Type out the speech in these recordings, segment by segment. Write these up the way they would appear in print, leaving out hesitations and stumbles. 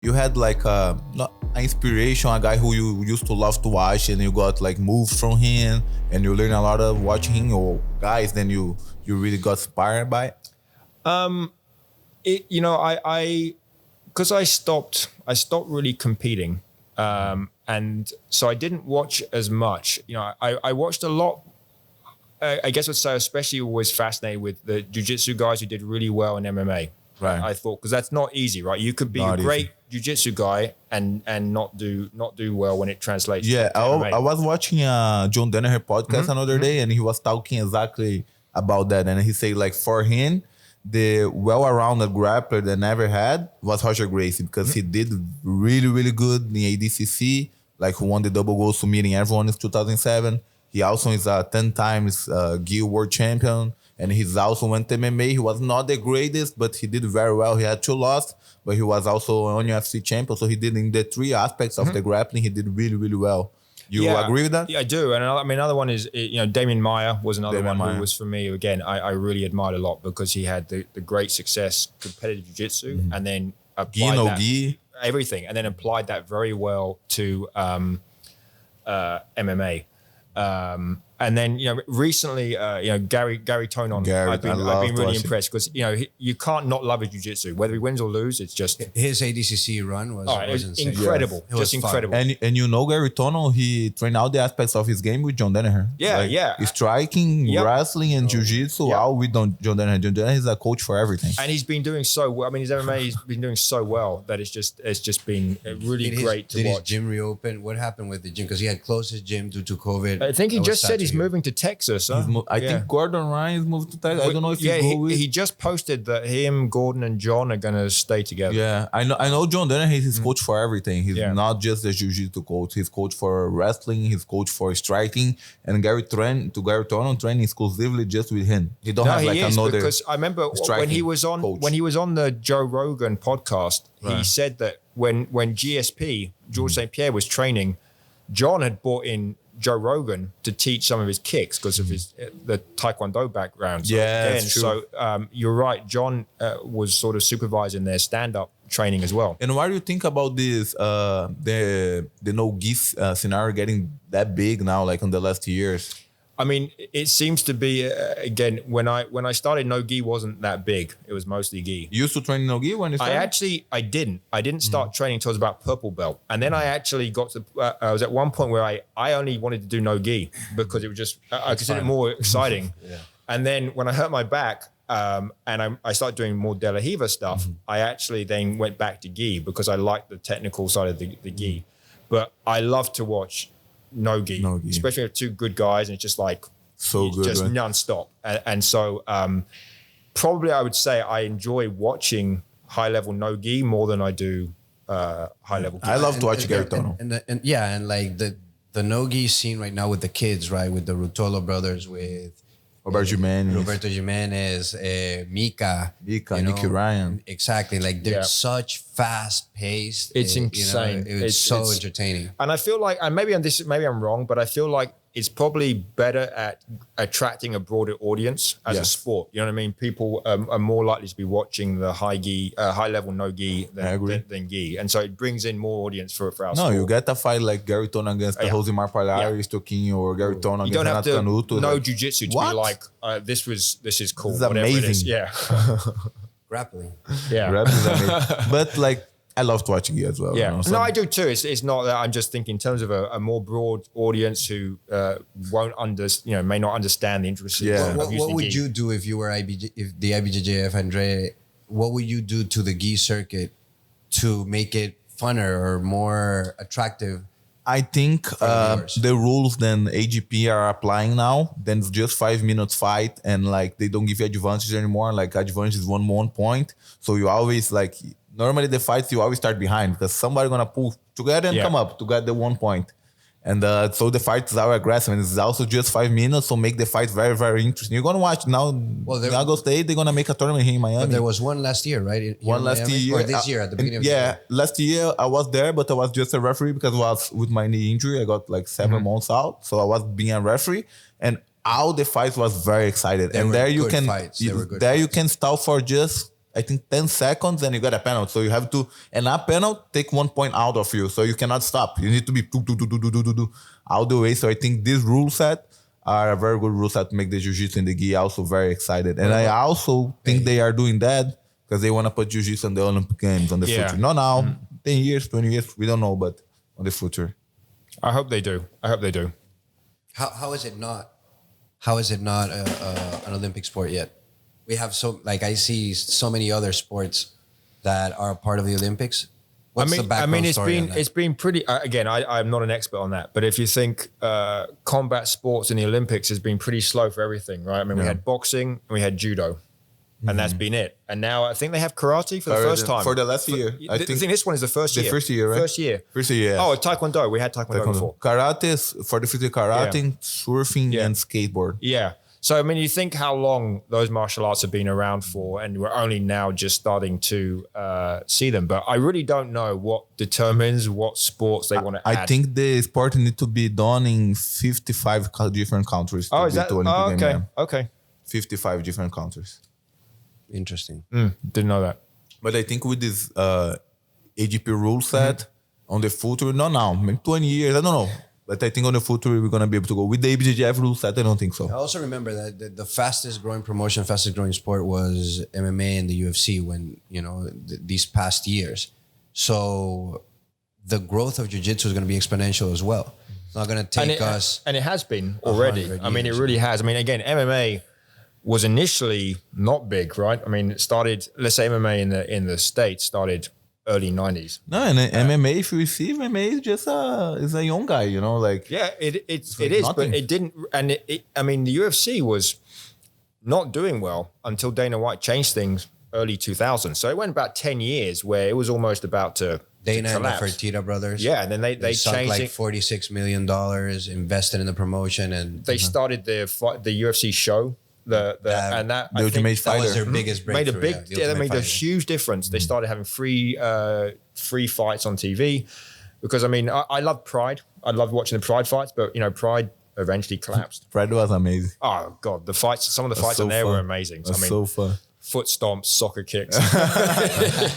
You had like an inspiration, a guy who you used to love to watch, and you got like moves from him, and you learn a lot of watching him, or guys, then you really got inspired by it? I because I stopped really competing, and so I didn't watch as much. I watched a lot. I guess I'd say especially always fascinated with the jiu-jitsu guys who did really well in MMA. Right. I thought, because that's not easy, right? You could be a great jiu-jitsu guy and not do well when it translates. Yeah, to MMA. I was watching John Danaher podcast another day, and he was talking exactly about that. And he said, like, for him, the well-rounded grappler that never had was Roger Gracie, because he did really, really good in ADCC, like who won the double goals to meeting everyone in 2007. He also is a 10 times GI world champion. And he's also went to MMA. He was not the greatest, but he did very well. He had 2 losses, but he was also an UFC champion. So he did in the 3 aspects of the grappling, he did really, really well. You agree with that? Yeah, I do. And I mean, another one is, Damien Maya was another one who was, for me, again, I really admired a lot because he had the great success, competitive jiu-jitsu, and then applied everything, and then applied that very well to MMA. And then, recently, Gary Tonon, I've been really impressed because, you can't not love his jiu-jitsu. Whether he wins or lose, it's just... His ADCC run was insane. Incredible. Yes. Just incredible. And Gary Tonon, he trained all the aspects of his game with John Danaher. Striking, wrestling, and jiu-jitsu, all with John Danaher. John Danaher is a coach for everything. And he's been doing so well. I mean, his MMA, he's been doing so well that it's just been really great to watch. Did his gym reopen? What happened with the gym? Because he had closed his gym due to COVID. I think he just said he's moving to Texas. Huh? I think Gordon Ryan's moved to Texas. I don't know if he just posted that him, Gordon, and John are gonna stay together. Yeah, I know John Danaher is his coach for everything. He's not just a jiu-jitsu coach. He's coach for wrestling. He's coach for striking. And Gary Tonon train exclusively just with him. He don't have another. Because I remember when he was on the Joe Rogan podcast, he said that when GSP George St. Pierre was training, John had brought in Joe Rogan to teach some of his kicks because of the Taekwondo background. So that's true. So you're right. John was sort of supervising their stand-up training as well. And what do you think about this, the no-gi scenario getting that big now, like in the last years? I mean, it seems to be, again, when I started, no-gi wasn't that big. It was mostly gi. You used to train no-gi when you started? I didn't start training until I was about purple belt. And then I actually got to, I was at one point where I only wanted to do no-gi because it was just, I considered it more exciting. And then when I hurt my back, and I started doing more De La Riva stuff, I actually then went back to gi because I liked the technical side of the gi. But I love to watch no-gi, especially with 2 good guys, and it's just like just non-stop. And so probably I would say I enjoy watching high-level no-gi more than I do high-level gi. I love to watch Gary Tonon. And like the no-gi scene right now with the kids, right? With the Rutolo brothers, with Roberto Jimenez, Mika, Nicky Ryan. Exactly. Like they're such fast-paced. It's insane. It's so entertaining. And I feel like, and maybe I'm wrong, but I feel like it's probably better at attracting a broader audience as a sport. You know what I mean? People are more likely to be watching the high level no gi than gi, and so it brings in more audience for our sport. No, you get a fight like Gary Tonon against Josimar Palhares, Toquinho, or Gary Tonon against Renato Canuto. You don't have to know jiu-jitsu to be like, this is cool. This is amazing. Yeah. Grappling. Yeah. Grappling is amazing. But like, I love to watch gi as well. Yeah, no, I do too. It's not that I'm just thinking in terms of a more broad audience who may not understand the intricacies. Yeah. What would you do if you were if the IBJJF, Andrés? What would you do to the gi circuit to make it funner or more attractive? I think the rules then AGP are applying now, then it's just 5 minutes fight, and like they don't give you advantage anymore. Like advantage is 1 point, so you always like. Normally the fights you always start behind because somebody gonna pull together and come up to get the 1 point. And so the fights are aggressive, and it's also just 5 minutes, so make the fight very, very interesting. You're gonna watch now. Chicago State, they're gonna make a tournament here in Miami. But there was one last year, right? Last year, or this year at the beginning of the year. Last year I was there, but I was just a referee because I was with my knee injury. I got like 7 months out, so I was being a referee, and all the fights was very excited. And there you can start for just I think 10 seconds and you got a penalty. So you have to, and a penalty take 1 point out of you. So you cannot stop. You need to be do all the way. So I think this rule set are a very good rule set to make the jiu-jitsu and the gi also very excited. And I also think they are doing that because they want to put jiu-jitsu on the Olympic Games on the future. Not now, 10 years, 20 years, we don't know, but on the future. I hope they do. How is it not? How is it not an Olympic sport yet? We have I see so many other sports that are part of the Olympics. What's the background story on that? It's been pretty. Again, I'm not an expert on that, but if you think combat sports in the Olympics has been pretty slow for everything, right? I mean, we had boxing and we had judo, and that's been it. And now I think they have karate for the first time. For the last year. I think this one is the first year. The first year, right? First year. Yeah. Oh, Taekwondo. We had Taekwondo before. Karate is for the future karate, surfing, and skateboard. Yeah. So, I mean, you think how long those martial arts have been around for, and we're only now just starting to see them. But I really don't know what determines what sports they want to add. I think the sport need to be done in 55 different countries. Oh, is that? Oh, okay. Game. Okay. 55 different countries. Interesting. Didn't know that. But I think with this AGP rule set on the future, not now, maybe 20 years, I don't know. But I think on the future, we're going to be able to go. With the BJJF rule set, I don't think so. I also remember that the fastest growing promotion, fastest growing sport was MMA and the UFC when, these past years. So the growth of jiu-jitsu is going to be exponential as well. It's not going to take us... And it has been already. I mean, it really has. I mean, again, MMA was initially not big, right? I mean, it started, let's say MMA in the States started early 90s. No, and MMA, if you see, MMA is just is a young guy, Yeah, it is, but it didn't, and I mean, the UFC was not doing well until Dana White changed things early 2000s. So it went about 10 years where it was almost about to Dana and the collapse. Fertitta brothers. Yeah, and then they sunk changed like it. $46 million invested in the promotion, and They started the UFC show. The Ultimate Fighter. that was their biggest breakthrough. They made a huge difference. They started having free fights on TV because I mean I love Pride. I loved watching the Pride fights, but Pride eventually collapsed. Pride was amazing. Oh God, some of the fights so on there fun. were amazing. That's so fun. Foot stomps, soccer kicks,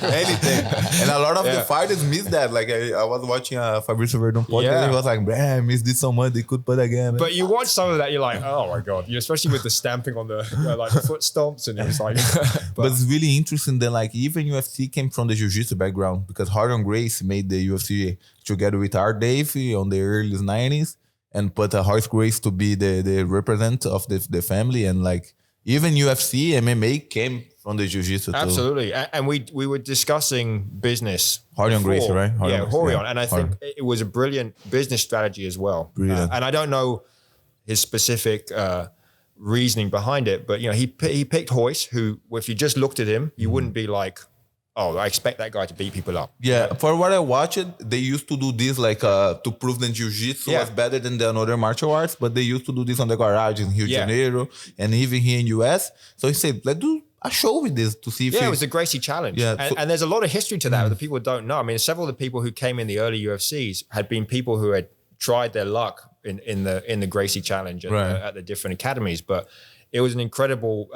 anything. And a lot of the fighters miss that. Like I was watching Fabrizio Verdun podcast. And he was like, "Man, I missed this so much. They could put again." But you watch some of that, you're like, "Oh my God!" Especially with the stamping on the like the foot stomps, and it's like. but it's really interesting that like even UFC came from the jiu-jitsu background because Hardon Grace made the UFC together with Art Davey on the early 90s and put Horace Grace to be the representative of the family, and like even UFC, MMA came from the jiu-jitsu too. Absolutely. And we were discussing business. Horion Gracie, right? Horion. And I think it was a brilliant business strategy as well. Brilliant. And I don't know his specific reasoning behind it, but he picked Royce, who if you just looked at him, you wouldn't be like, oh, I expect that guy to beat people up. Yeah, for what I watched, they used to do this like to prove that jiu-jitsu was better than the other martial arts, but they used to do this on the garage in Rio de Janeiro and even here in US. So he said, let's do a show with this to see if it was the Gracie Challenge. Yeah, and there's a lot of history to that that people don't know. I mean, several of the people who came in the early UFCs had been people who had tried their luck in the Gracie Challenge at the different academies, but it was an incredible...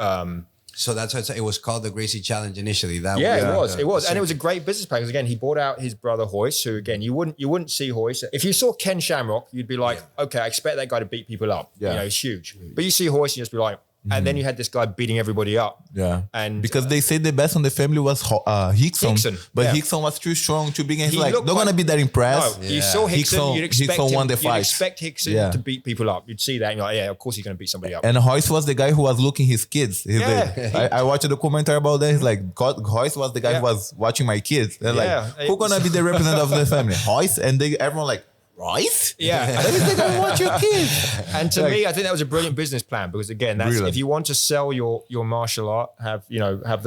So that's why it was called the Gracie Challenge initially. It was. And it was a great business plan because again, he bought out his brother Royce, who again, you wouldn't see Royce. If you saw Ken Shamrock, you'd be like, okay, I expect that guy to beat people up. Yeah. He's huge. But you see Royce, you just be like, and then you had this guy beating everybody up. Yeah. And because they said the best on the family was Rickson. But Rickson was too strong, too big, and he's like, don't gonna be that impressed. No, you saw Rickson, you'd expect won the fight. You'd expect Rickson to beat people up. You'd see that, and you're like, yeah, of course he's gonna beat somebody up. And Royce was the guy who was looking his kids. I watched a documentary about that. He's like, Royce was the guy who was watching my kids. They're like, who gonna be the representative of the family? Royce? And everyone like, Royce? Yeah. Let me think I want your kids. And to me, I think that was a brilliant business plan because again, that's if you want to sell your martial art, have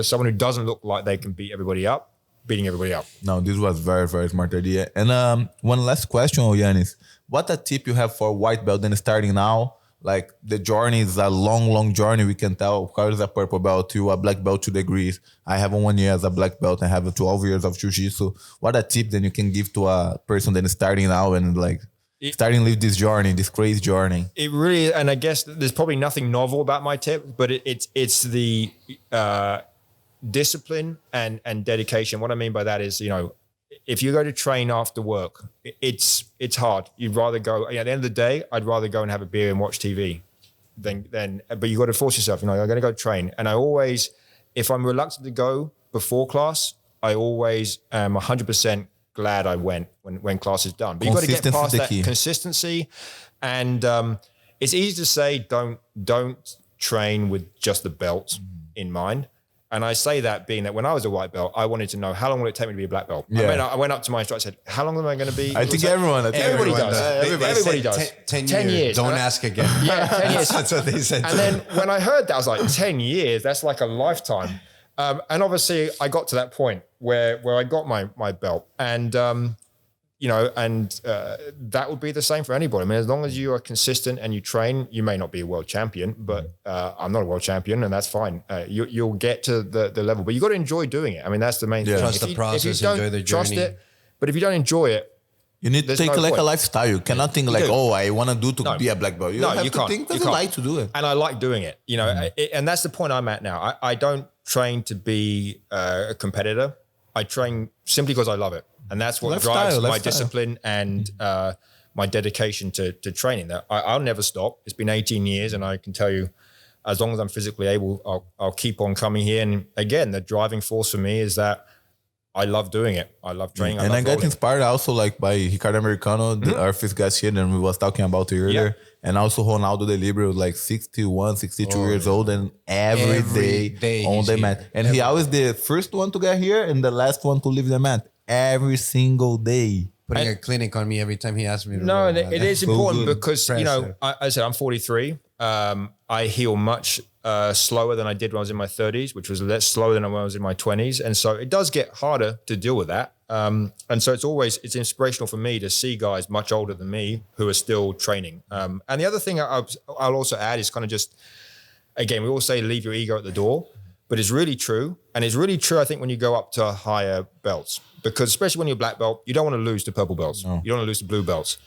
someone who doesn't look like they can beat everybody up, beating everybody up. No, this was very, very smart idea. And one last question, Yannis. What a tip you have for white belt then starting now? Like the journey is a long, long journey. We can tell Carlos is a purple belt to a black belt 2 degrees. I have 1 year as a black belt and have 12 years of jiu-jitsu. What a tip then you can give to a person that is starting now and like starting to live this journey, this crazy journey? It really, and I guess there's probably nothing novel about my tip, but it's the discipline and dedication. What I mean by that is, if you go to train after work, it's hard. You'd rather go, at the end of the day, I'd rather go and have a beer and watch TV but you got to force yourself, I'm going to go train. And I always, if I'm reluctant to go before class, I always am 100% glad I went when class is done. But you've got to get past that consistency. And it's easy to say, don't train with just the belt in mind. And I say that being that when I was a white belt, I wanted to know how long will it take me to be a black belt. Yeah. I went up to my instructor, I said, how long am I going to be? I think everybody does. Everybody does. 10 years. Don't ask again. Yeah, 10 years. That's what they said. And then when I heard that, I was like, 10 years, that's like a lifetime. And obviously I got to that point where I got my belt. And, that would be the same for anybody. I mean, as long as you are consistent and you train, you may not be a world champion, but I'm not a world champion, and that's fine. You'll get to the level, but you got to enjoy doing it. I mean, that's the main thing. Trust the process, enjoy the journey. Trust it, but if you don't enjoy it, you need to take a lifestyle. You cannot think I want to do to be a black belt. You have to think that you like to do it. And I like doing it, and that's the point I'm at now. I don't train to be a competitor. I train simply because I love it. And that's what drives my discipline and my dedication to training. That I'll never stop. It's been 18 years, and I can tell you, as long as I'm physically able, I'll keep on coming here. And again, the driving force for me is that I love doing it. I love training. And I got inspired also by Ricardo Americano, our first guest here, and we was talking about it earlier. Yeah. And also Ronaldo De Libero, like 61, 62 years old, and every day on the mat. And he always the first one to get here and the last one to leave the mat. Every single day. Putting a clinic on me every time he asks me to No, it is important because, I said I'm 43. I heal much slower than I did when I was in my 30s, which was less slower than when I was in my 20s. And so it does get harder to deal with that. And so it's inspirational for me to see guys much older than me who are still training. And the other thing I'll also add is kind of just, again, we all say leave your ego at the door, but it's really true. And it's really true, I think, when you go up to higher belts. Because especially when you're black belt, you don't want to lose to purple belts. No. You don't want to lose to blue belts.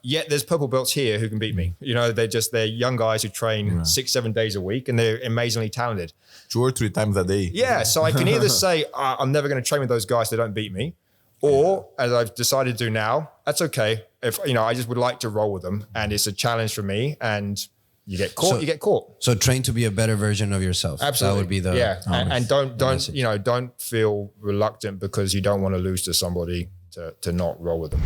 Yet there's purple belts here who can beat me. They're young guys who train 6-7 days a week, and they're amazingly talented. 2 or 3 times a day. Yeah, so I can either say, I'm never going to train with those guys, they don't beat me. Or, as I've decided to do now, that's okay. If I just would like to roll with them, and it's a challenge for me, and you get caught. So train to be a better version of yourself. Absolutely. That would be the and don't feel reluctant because you don't want to lose to somebody to not roll with them.